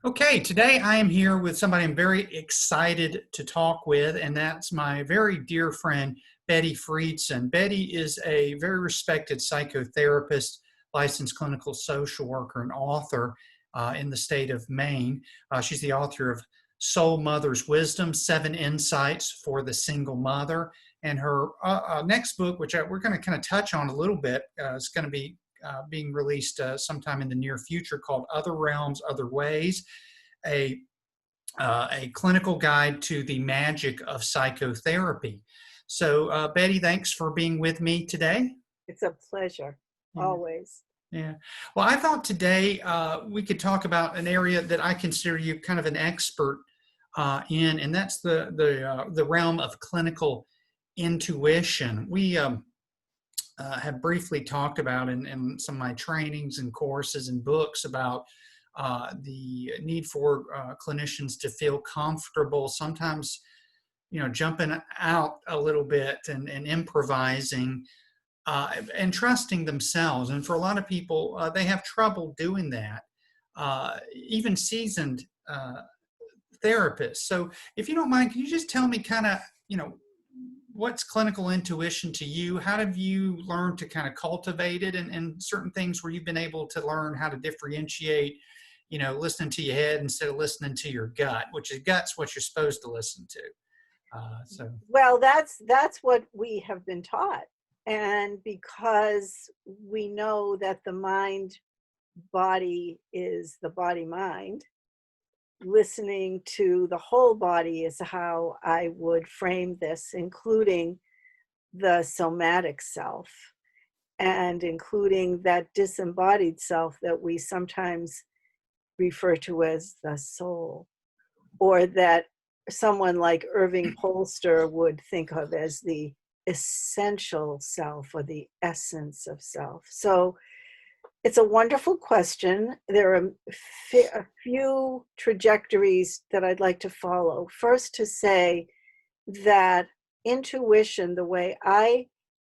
Okay, today I am here with somebody I'm very excited to talk with, and that's my very dear friend, Bette Freedson. Bette is a very respected psychotherapist, licensed clinical social worker, and author in the state of Maine. She's the author of Soul Mother's Wisdom, 7 Insights for the Single Mother. And her next book, which we're going to kind of touch on a little bit, is going to be being released sometime in the near future, called Other Realms, Other Ways, a a clinical guide to the magic of psychotherapy. So, Bette, thanks for being with me today. It's a pleasure, Yeah. always. Yeah. Well, I thought today we could talk about an area that I consider you kind of an expert in, and that's the realm of clinical intuition. We have briefly talked about in some of my trainings and courses and books about the need for clinicians to feel comfortable, sometimes, jumping out a little bit and improvising and trusting themselves. And for a lot of people, they have trouble doing that, even seasoned therapists. So if you don't mind, can you just tell me kind of, what's clinical intuition to you? How have you learned to kind of cultivate it, and certain things where you've been able to learn how to differentiate, listening to your head instead of listening to your gut, which is gut's what you're supposed to listen to. So Well, that's what we have been taught. And because we know that the mind body is the body mind, listening to the whole body is how I would frame this, including the somatic self and including that disembodied self that we sometimes refer to as the soul, or that someone like Irving Polster would think of as the essential self or the essence of self. So it's a wonderful question. There are a few trajectories that I'd like to follow. First, to say that intuition, the way I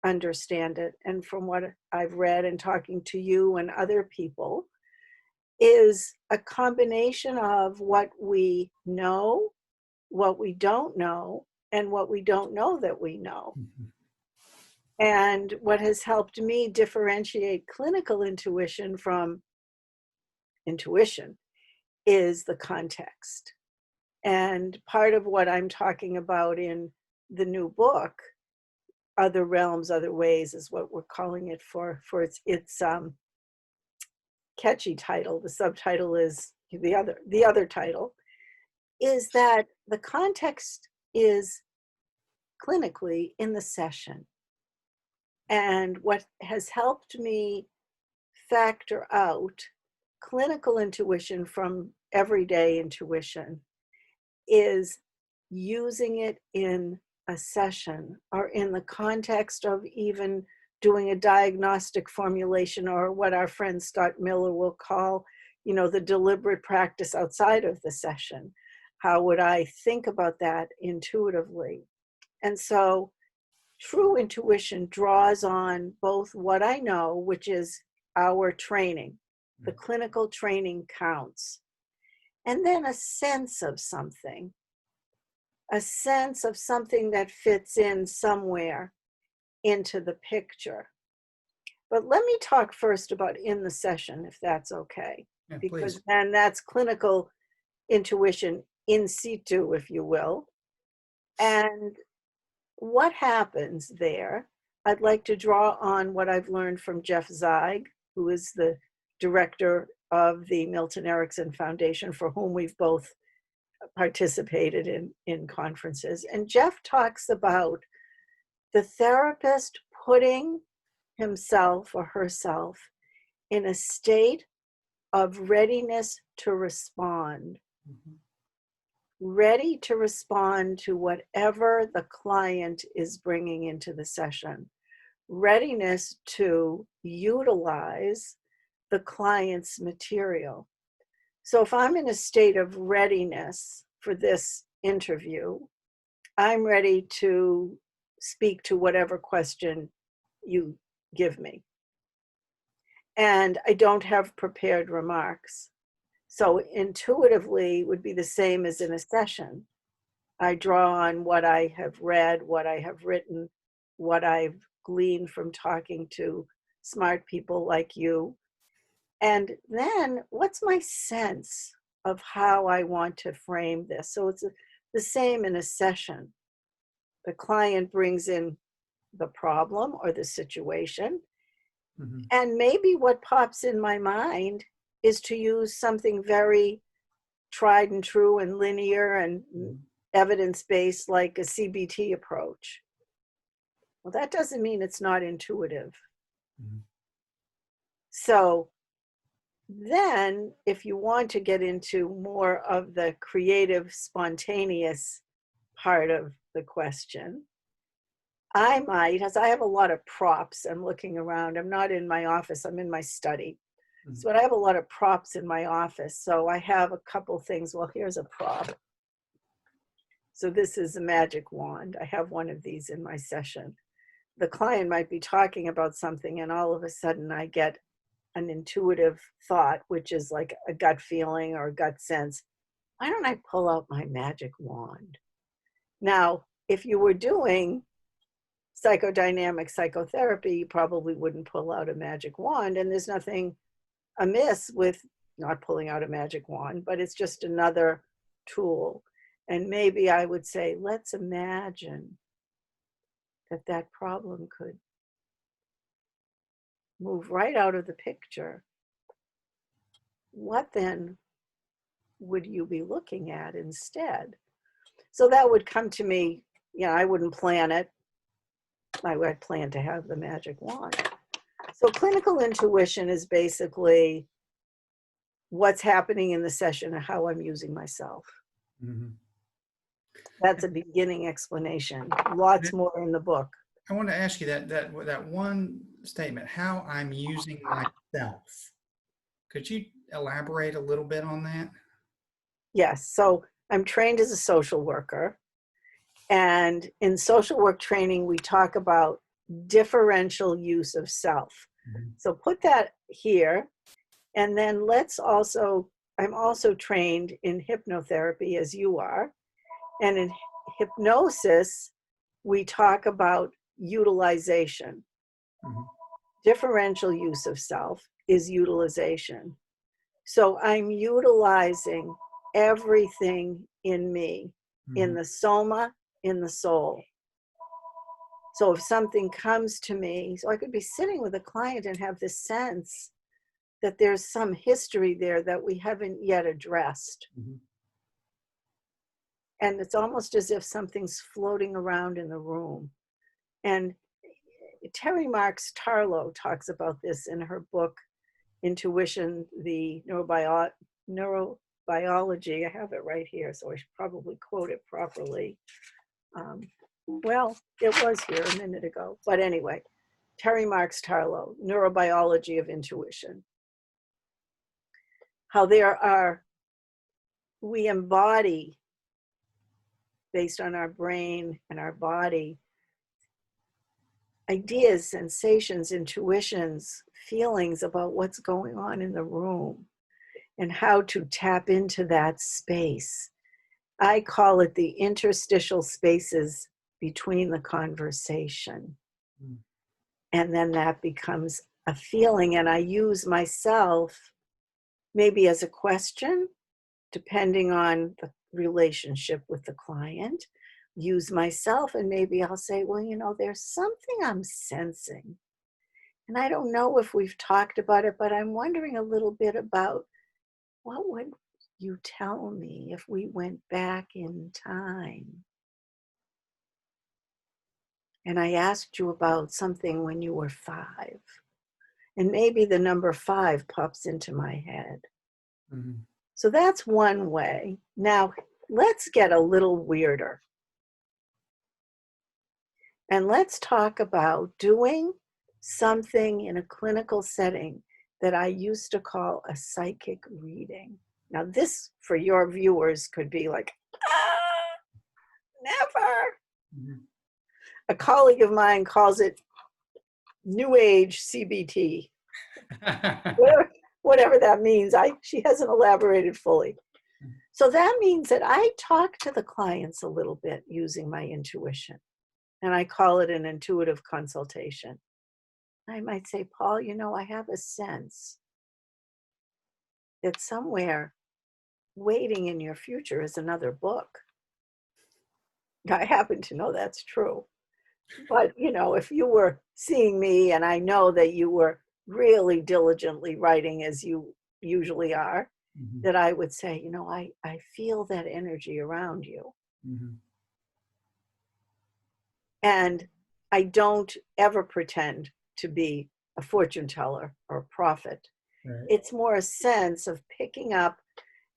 understand it, and from what I've read and talking to you and other people, is a combination of what we know, what we don't know, and what we don't know that we know. mhm. And what has helped me differentiate clinical intuition from intuition is the context. And part of what I'm talking about in the new book, Other Realms, Other Ways, is what we're calling it for its catchy title. The subtitle is the other title, is that the context is clinically in the session. And what has helped me factor out clinical intuition from everyday intuition is using it in a session or in the context of even doing a diagnostic formulation, or what our friend Scott Miller will call, the deliberate practice outside of the session. How would I think about that intuitively? And so true intuition draws on both what I know, which is our training, the clinical training counts, and then a sense of something that fits in somewhere into the picture. But let me talk first about in the session, if that's okay, Yeah, because please. then that's clinical intuition in situ, if you will. And what happens there, I'd like to draw on what I've learned from Jeff Zeig, who is the director of the Milton Erickson Foundation, for whom we've both participated in conferences. And Jeff talks about the therapist putting himself or herself in a state of readiness to respond. Mhm. Ready to respond to whatever the client is bringing into the session, readiness to utilize the client's material. So if I'm in a state of readiness for this interview, I'm ready to speak to whatever question you give me. And I don't have prepared remarks. So intuitively would be the same as in a session. I draw on what I have read, what I have written, what I've gleaned from talking to smart people like you. And then what's my sense of how I want to frame this? So it's the same in a session. The client brings in the problem or the situation. Mm-hmm. And maybe what pops in my mind is to use something very tried and true and linear and evidence-based, like a CBT approach. Well, that doesn't mean it's not intuitive. Mm-hmm. So then, if you want to get into more of the creative, spontaneous part of the question, I might, as I have a lot of props, I'm looking around, I'm not in my office, I'm in my study. Mm-hmm. So I have a lot of props in my office. So I have a couple things. Well, here's a prop. So this is a magic wand. I have one of these in my session. The client might be talking about something and all of a sudden I get an intuitive thought, which is like a gut feeling or a gut sense. Why don't I pull out my magic wand? Now, if you were doing psychodynamic psychotherapy, you probably wouldn't pull out a magic wand, and there's nothing amiss with not pulling out a magic wand, but it's just another tool. And maybe I would say, let's imagine that that problem could move right out of the picture. What then would you be looking at instead? So that would come to me, I wouldn't plan it. I would plan to have the magic wand. So clinical intuition is basically what's happening in the session and how I'm using myself. Mm-hmm. That's a beginning explanation. Lots more in the book. I want to ask you that one statement, how I'm using myself. Could you elaborate a little bit on that? Yes. So I'm trained as a social worker. And in social work training, we talk about differential use of self. Mm-hmm. So put that here. And then I'm also trained in hypnotherapy, as you are. And in hypnosis, we talk about utilization. Mm-hmm. Differential use of self is utilization. So I'm utilizing everything in me, in the soma, in the soul. So if something comes to me, so I could be sitting with a client and have this sense that there's some history there that we haven't yet addressed. Mm-hmm. And it's almost as if something's floating around in the room. And Terry Marks Tarlow talks about this in her book, Intuition, the neurobiology. I have it right here, so I should probably quote it properly. Well, it was here a minute ago. But anyway, Terry Marks Tarlow, Neurobiology of Intuition. How we embody, based on our brain and our body, ideas, sensations, intuitions, feelings about what's going on in the room and how to tap into that space. I call it the interstitial spaces between the conversation. Mm. And then that becomes a feeling, and I use myself maybe as a question, depending on the relationship with the client. Use myself, and maybe I'll say, well, there's something I'm sensing. And I don't know if we've talked about it, but I'm wondering a little bit about what would you tell me if we went back in time? And I asked you about something when you were 5. And maybe the number 5 pops into my head. Mm-hmm. So that's one way. Now, let's get a little weirder. And let's talk about doing something in a clinical setting that I used to call a psychic reading. Now, this, for your viewers, could be like, never. Mm-hmm. A colleague of mine calls it New Age CBT. whatever that means. She hasn't elaborated fully. So that means that I talk to the clients a little bit using my intuition, and I call it an intuitive consultation. I might say, Paul, I have a sense that somewhere waiting in your future is another book. I happen to know that's true. But, if you were seeing me and I know that you were really diligently writing as you usually are, Mhm. that I would say, I feel that energy around you. Mhm. And I don't ever pretend to be a fortune teller or a prophet. Right. It's more a sense of picking up,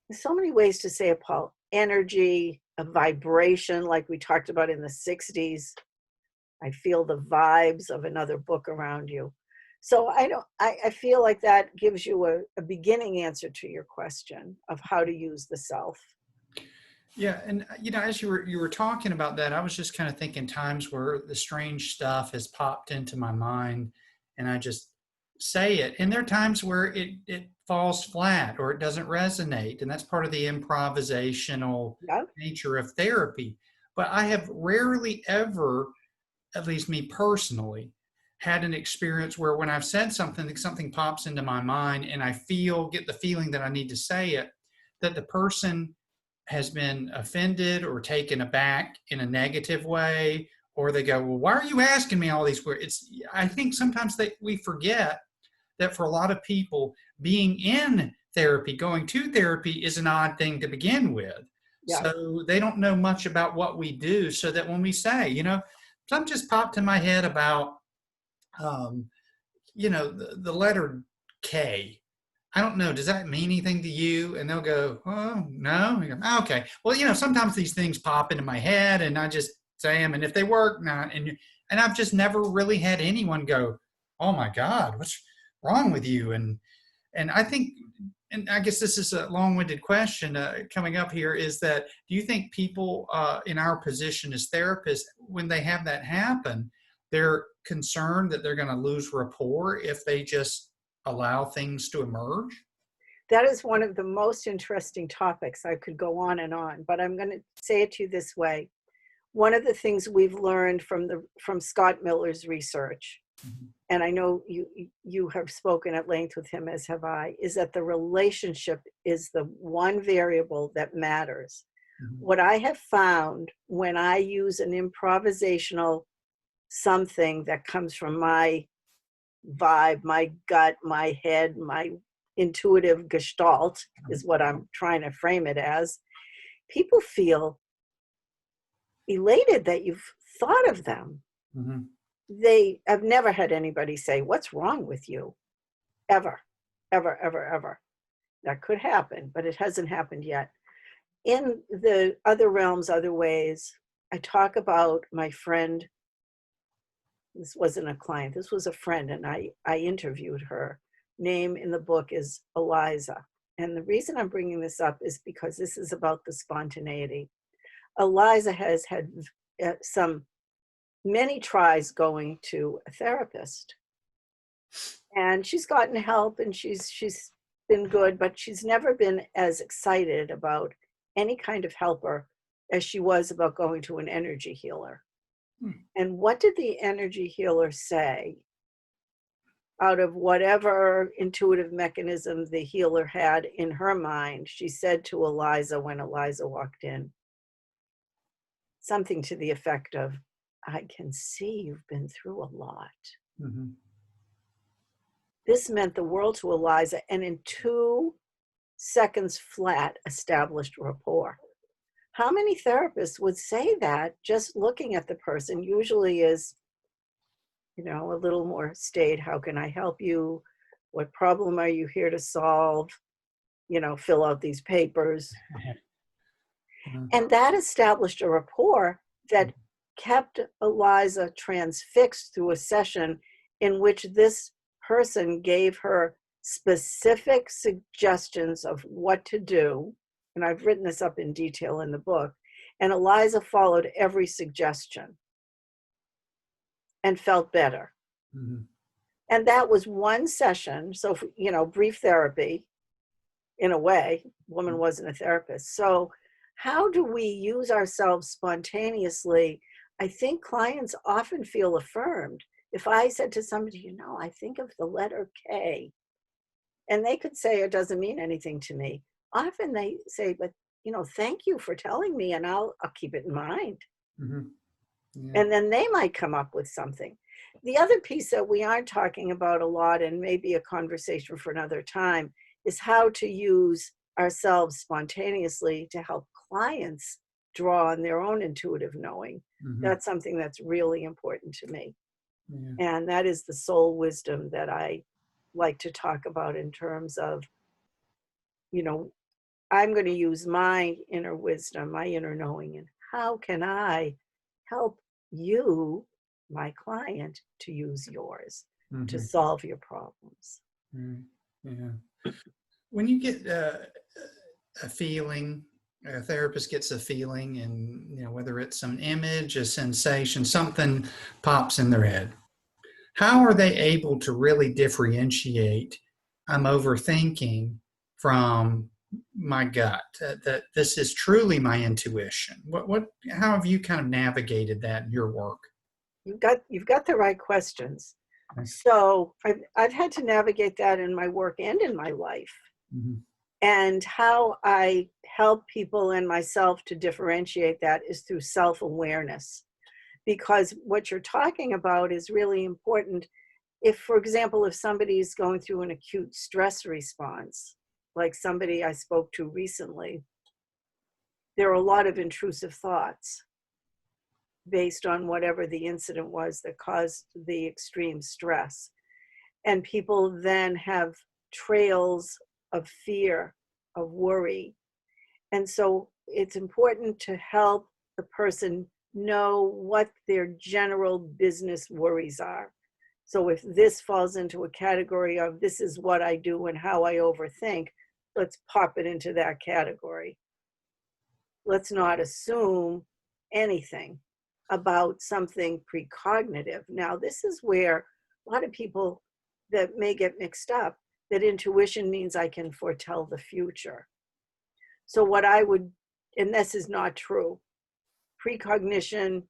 there's so many ways to say it, Paul, energy, a vibration, like we talked about in the 60s. I feel the vibes of another book around you. So I feel like that gives you a beginning answer to your question of how to use the self. Yeah, and as you were talking about that, I was just kind of thinking times where the strange stuff has popped into my mind, and I just say it. And there are times where it falls flat or it doesn't resonate, and that's part of the improvisational Yeah. nature of therapy. But I have rarely ever, at least me personally, had an experience where when I've said something pops into my mind, and I get the feeling that I need to say it, that the person has been offended or taken aback in a negative way, or they go, well, why are you asking me all these words? I think sometimes we forget that for a lot of people, being in therapy, going to therapy is an odd thing to begin with. Yeah. So they don't know much about what we do, so that when we say, something just popped in my head about, the letter K. I don't know. Does that mean anything to you? And they'll go, oh, no. You go, "Oh, okay. Well, sometimes these things pop into my head and I just say them. And if they work, not. And I've just never really had anyone go, oh my God, what's wrong with you? And I think, and I guess this is a long-winded question coming up here, is that do you think people in our position as therapists, when they have that happen, they're concerned that they're going to lose rapport if they just allow things to emerge? That is one of the most interesting topics. I could go on, but I'm going to say it to you this way. One of the things we've learned from Scott Miller's research, Mm-hmm. and I know you have spoken at length with him, as have I, is that the relationship is the one variable that matters. Mm-hmm. What I have found when I use an improvisational something that comes from my vibe, my gut, my head, my intuitive gestalt is what I'm trying to frame it as, people feel elated that you've thought of them. Mm-hmm. I've never had anybody say, what's wrong with you? Ever, ever, ever, ever. That could happen, but it hasn't happened yet. In the other realms, other ways, I talk about my friend. This wasn't a client, this was a friend, and I interviewed her. Name in the book is Eliza. And the reason I'm bringing this up is because this is about the spontaneity. Eliza has had many tries going to a therapist. And she's gotten help and she's been good, but she's never been as excited about any kind of helper as she was about going to an energy healer. And what did the energy healer say? Out of whatever intuitive mechanism the healer had in her mind, she said to Eliza when Eliza walked in, something to the effect of, I can see you've been through a lot. Mm-hmm. This meant the world to Eliza, and in 2 seconds flat established rapport. How many therapists would say that just looking at the person? Usually is, a little more staid. How can I help you? What problem are you here to solve? Fill out these papers. Mm-hmm. And that established a rapport that kept Eliza transfixed through a session in which this person gave her specific suggestions of what to do. And I've written this up in detail in the book. And Eliza followed every suggestion and felt better. Mm-hmm. And that was one session. So, brief therapy in a way. Woman wasn't a therapist. So how do we use ourselves spontaneously? I think clients often feel affirmed. If I said to somebody, I think of the letter K, and they could say it doesn't mean anything to me. Often they say, but thank you for telling me, and I'll keep it in mind. Mm-hmm. Yeah. And then they might come up with something. The other piece that we aren't talking about a lot, and maybe a conversation for another time, is how to use ourselves spontaneously to help clients draw on their own intuitive knowing. Mm-hmm. That's something that's really important to me. Yeah. And that is the soul wisdom that I like to talk about in terms of, I'm going to use my inner wisdom, my inner knowing, and how can I help you, my client, to use yours to solve your problems. Yeah. When you get a feeling, a therapist gets a feeling, and whether it's an image, a sensation, something pops in their head, how are they able to really differentiate I'm overthinking from my gut, that this is truly my intuition? How have you kind of navigated that in your work? You've got the right questions. So I've had to navigate that in my work and in my life. Mm-hmm. And how I help people and myself to differentiate that is through self-awareness. Because what you're talking about is really important. If, for example, if somebody's going through an acute stress response, like somebody I spoke to recently, there are a lot of intrusive thoughts based on whatever the incident was that caused the extreme stress. And people then have trails of fear, of worry. And so it's important to help the person know what their general business worries are. So if this falls into a category of this is what I do and how I overthink, let's pop it into that category. Let's not assume anything about something precognitive. Now, this is where a lot of people that may get mixed up, that intuition means I can foretell the future. So what I would, and this is not true, precognition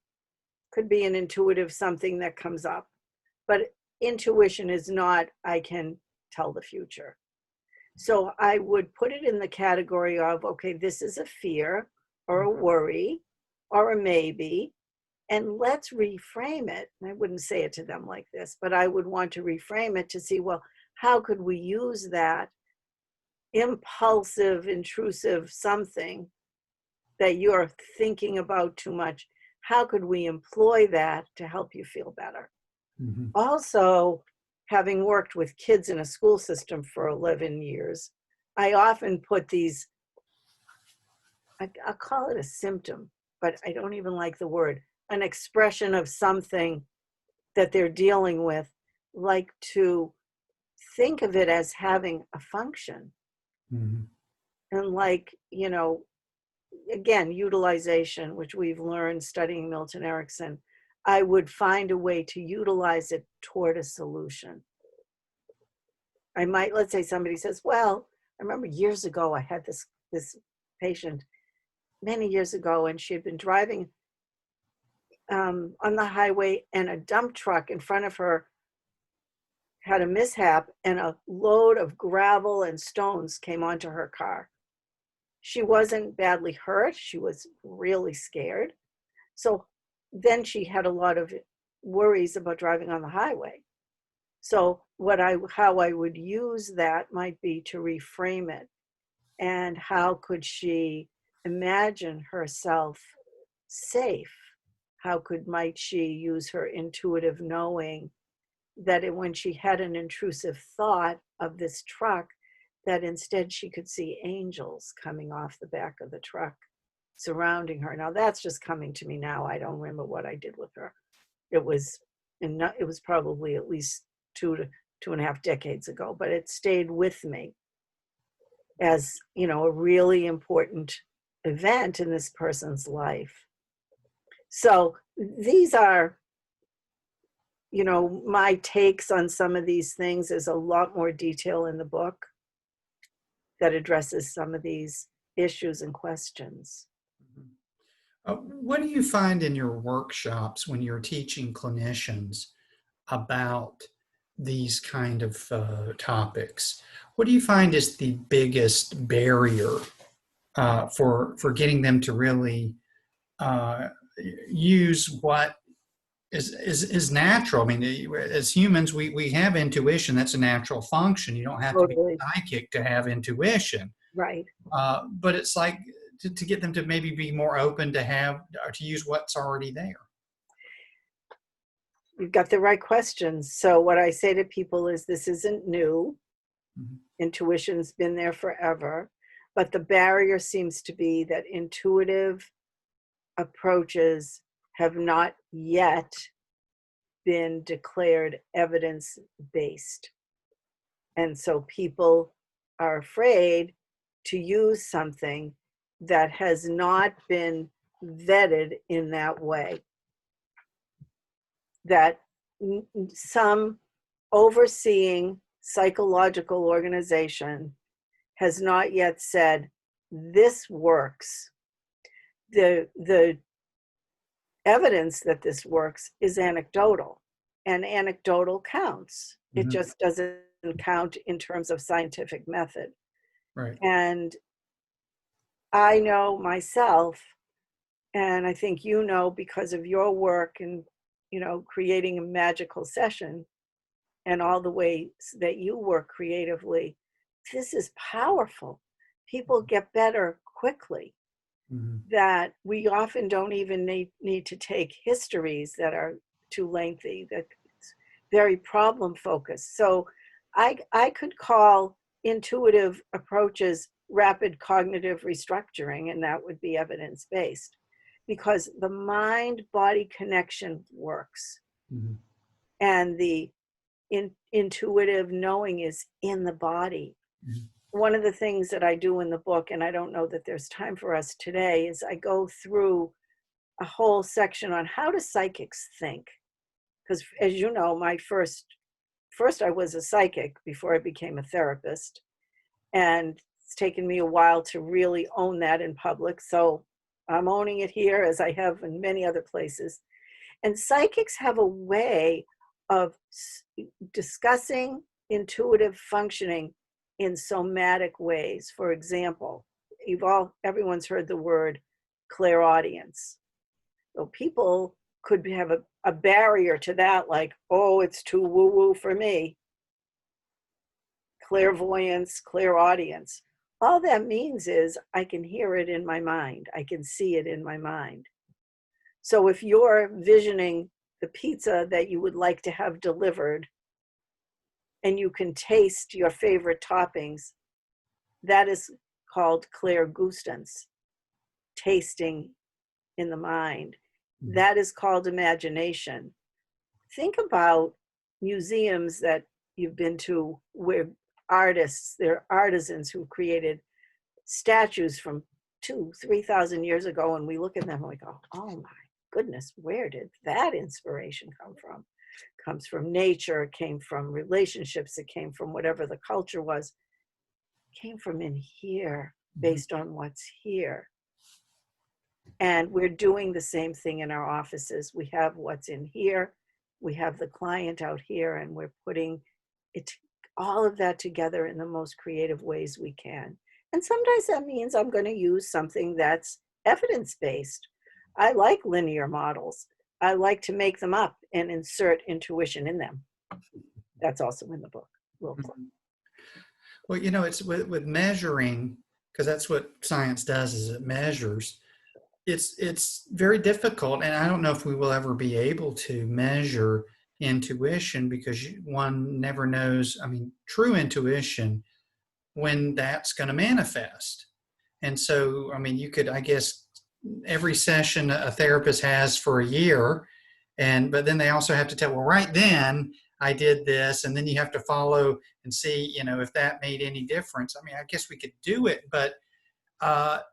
could be an intuitive something that comes up, but intuition is not, I can tell the future. So I would put it in the category of, okay, this is a fear or a worry or a maybe, and let's reframe it. And I wouldn't say it to them like this, but I would want to reframe it to see, well, how could we use that impulsive, intrusive something that you're thinking about too much? How could we employ that to help you feel better? Mm-hmm. Also, having worked with kids in a school system for 11 years, I often put these, I'll call it a symptom, but I don't even like the word, an expression of something that they're dealing with, like to think of it as having a function. Mm-hmm. And like, again, utilization, which we've learned studying Milton Erickson, I would find a way to utilize it toward a solution. I might, let's say somebody says, well, I remember years ago, I had this patient many years ago, and she had been driving on the highway, and a dump truck in front of her had a mishap, and a load of gravel and stones came onto her car. She wasn't badly hurt. She was really scared. So then she had a lot of worries about driving on the highway. So how I would use that might be to reframe it. And how could she imagine herself safe? Might she use her intuitive knowing that when she had an intrusive thought of this truck, that instead she could see angels coming off the back of the truck surrounding her. Now that's just coming to me now. I don't remember what I did with her. It was probably at least 2.5 decades ago, but it stayed with me as, a really important event in this person's life. So these are you know, my takes on some of these things is a lot more detail in the book that addresses some of these issues and questions. What do you find in your workshops when you're teaching clinicians about these kind of topics? What do you find is the biggest barrier for getting them to really use what is natural? I mean, as humans, we have intuition. That's a natural function. You don't have to be Totally. psychic to have intuition. Right. But it's like to get them to maybe be more open to have or to use what's already there. You've got the right questions. So what I say to people is this isn't new. Mm-hmm. Intuition's been there forever. But the barrier seems to be that intuitive approaches have not yet been declared evidence-based. And so people are afraid to use something that has not been vetted in that way. That some overseeing psychological organization has not yet said, this works. The evidence that this works is anecdotal, and anecdotal counts. It Mm-hmm. just doesn't count in terms of scientific method. Right. And I know myself, and I think you know because of your work and, you know, creating a magical session and all the ways that you work creatively, this is powerful. People get better quickly. Mm-hmm. That we often don't even need to take histories that are too lengthy, that's very problem focused. So I could call intuitive approaches rapid cognitive restructuring, and that would be evidence-based, because the mind-body connection works. Mm-hmm. And the intuitive knowing is in the body. Mm-hmm. One of the things that I do in the book, and I don't know that there's time for us today, is I go through a whole section on how do psychics think. Because as you know, my first I was a psychic before I became a therapist. And it's taken me a while to really own that in public. So I'm owning it here as I have in many other places. And psychics have a way of discussing intuitive functioning in somatic ways. For example, everyone's heard the word clairaudience. So people could have a barrier to that, like, oh, it's too woo-woo for me. Clairvoyance, clairaudience. All that means is I can hear it in my mind. I can see it in my mind. So if you're visioning the pizza that you would like to have delivered, and you can taste your favorite toppings, that is called clairgustance, tasting in the mind. That is called imagination. Think about museums that you've been to where they're artisans who created statues from 2,000-3,000 years ago, and we look at them and we go, oh my goodness, where did that inspiration come from? It comes from nature, it came from relationships, it came from whatever the culture was. It came from in here, based on what's here. And we're doing the same thing in our offices. We have what's in here, we have the client out here, and we're putting all of that together in the most creative ways we can. And sometimes that means I'm going to use something that's evidence-based. I like linear models. I like to make them up and insert intuition in them. That's also in the book. Well, you know, it's with measuring, because that's what science does, is it measures. It's very difficult, and I don't know if we will ever be able to measure intuition, because one never knows, I mean, true intuition, when that's going to manifest. And so, I mean, you could, I guess, every session a therapist has for a year, but then they also have to tell, well, right then I did this, and then you have to follow and see, you know, if that made any difference. I mean, I guess we could do it, but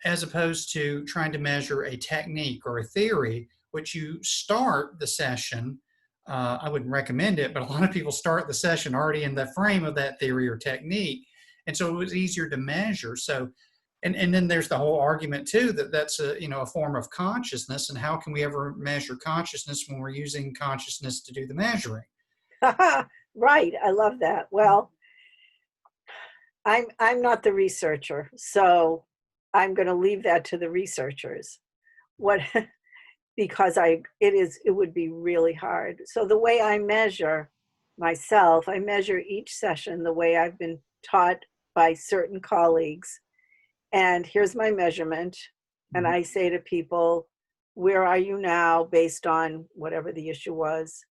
as opposed to trying to measure a technique or a theory, which you start the session I wouldn't recommend it, but a lot of people start the session already in the frame of that theory or technique. And so it was easier to measure. So, and then there's the whole argument too, that that's a, you know, a form of consciousness. And how can we ever measure consciousness when we're using consciousness to do the measuring? Right. I love that. Well, I'm not the researcher, so I'm going to leave that to the researchers. What because it would be really hard. So the way I measure myself, I measure each session the way I've been taught by certain colleagues. And here's my measurement. And I say to people, where are you now based on whatever the issue was?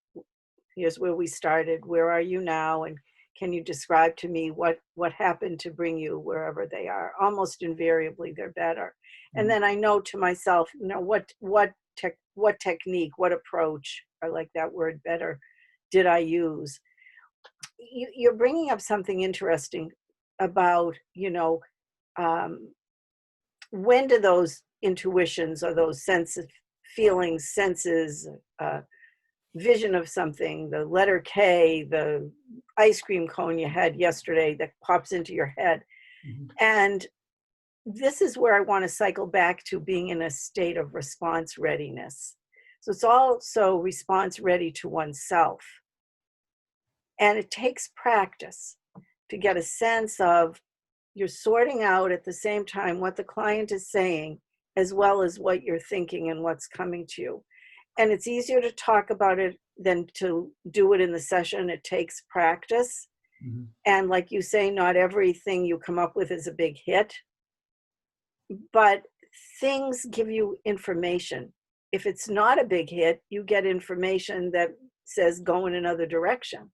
Here's where we started. Where are you now? And can you describe to me what happened to bring you wherever they are? Almost invariably, they're better. And then I know to myself, you know, what technique, what approach, I like that word better, did I use? You're bringing up something interesting about, you know, when do those intuitions or those senses, feelings, senses, vision of something, the letter K, the ice cream cone you had yesterday that pops into your head. And this is where I want to cycle back to being in a state of response readiness. So it's also response ready to oneself. And it takes practice to get a sense of you're sorting out at the same time what the client is saying, as well as what you're thinking and what's coming to you. And it's easier to talk about it than to do it in the session. It takes practice. And like you say, not everything you come up with is a big hit, but things give you information. If it's not a big hit, you get information that says go in another direction.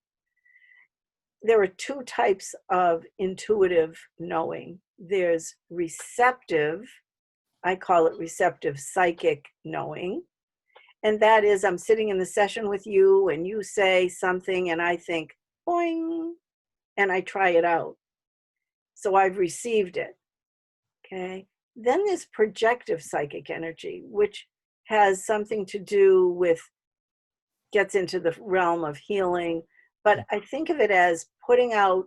There are two types of intuitive knowing. There's receptive, I call it receptive psychic knowing. And that is, I'm sitting in the session with you and you say something and I think, boing, and I try it out. So I've received it, okay? Then there's projective psychic energy, which has something to do with, gets into the realm of healing. But I think of it as putting out,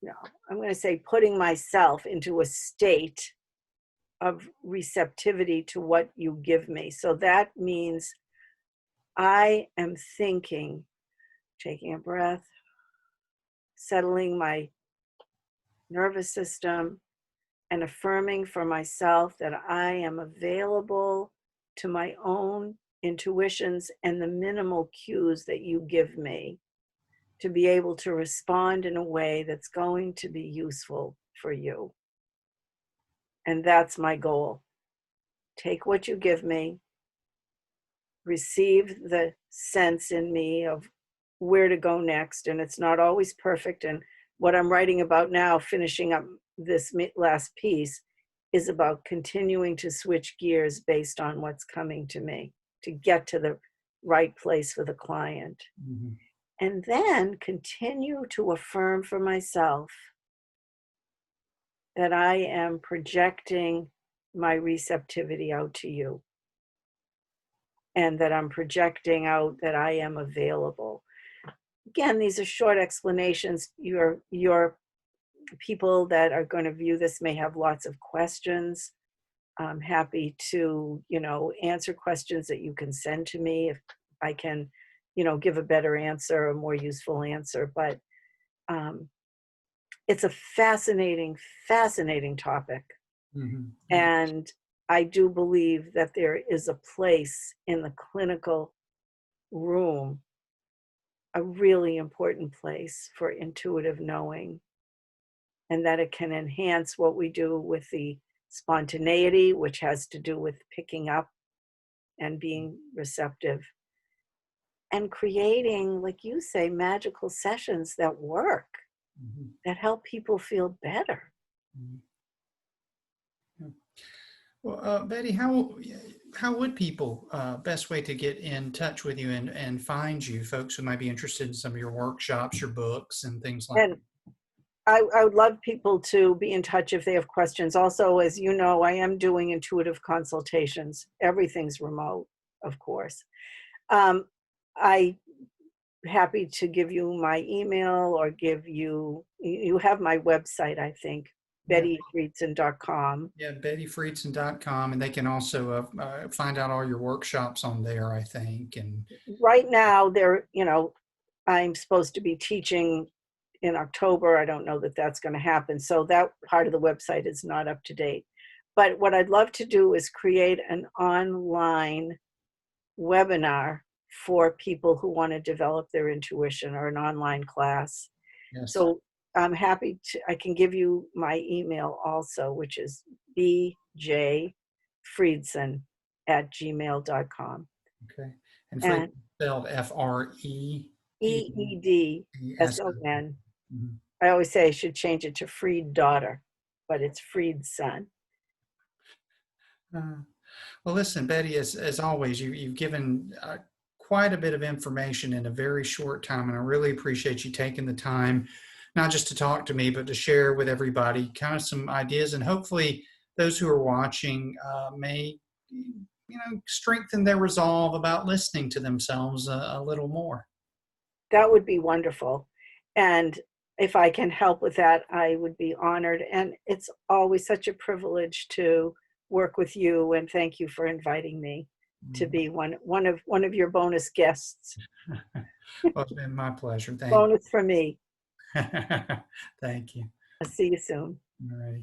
no, I'm going to say putting myself into a state of receptivity to what you give me. So that means I am thinking, taking a breath, settling my nervous system, and affirming for myself that I am available to my own intuitions and the minimal cues that you give me to be able to respond in a way that's going to be useful for you. And that's my goal. Take what you give me, receive the sense in me of where to go next. And it's not always perfect. And what I'm writing about now, finishing up this last piece, is about continuing to switch gears based on what's coming to me to get to the right place for the client. And then continue to affirm for myself that I am projecting my receptivity out to you, and that I'm projecting out that I am available. Again, these are short explanations. Your people that are going to view this may have lots of questions. I'm happy to, you know, answer questions that you can send to me if I can, you know, give a better answer, a more useful answer. But it's a fascinating, fascinating topic. And I do believe that there is a place in the clinical room, a really important place for intuitive knowing, and that it can enhance what we do with the spontaneity, which has to do with picking up and being receptive, and creating, like you say, magical sessions that work, that help people feel better. Well, Bette, how would people best way to get in touch with you and find you, folks who might be interested in some of your workshops, your books, and things like that? I would love people to be in touch if they have questions. Also, as you know, I am doing intuitive consultations. Everything's remote, of course. I happy to give you my email or give you, you have my website, I think, Yeah. BetteFreedson.com. Yeah, BetteFreedson.com, and they can also find out all your workshops on there, I think. And Right now, I'm supposed to be teaching in October. I don't know that that's going to happen. So that part of the website is not up to date. But what I'd love to do is create an online webinar for people who want to develop their intuition, or an online class. yes, So I'm happy to, I can give you my email also, which is bjfreedson@gmail.com. okay. And Freed And spelled Freedson. EEDSON. Mhm. I always say I should change it to Freed daughter, but it's Freed son. Uh, well, listen, Betty, as always, you've given quite a bit of information in a very short time, and I really appreciate you taking the time, not just to talk to me, but to share with everybody kind of some ideas, and hopefully those who are watching may, strengthen their resolve about listening to themselves a little more. That would be wonderful. And if I can help with that, I would be honored. And it's always such a privilege to work with you. And thank you for inviting me to be one of your bonus guests. Well, it's been my pleasure. Thank Bonus for me. you. Thank you. I'll see you soon. All right.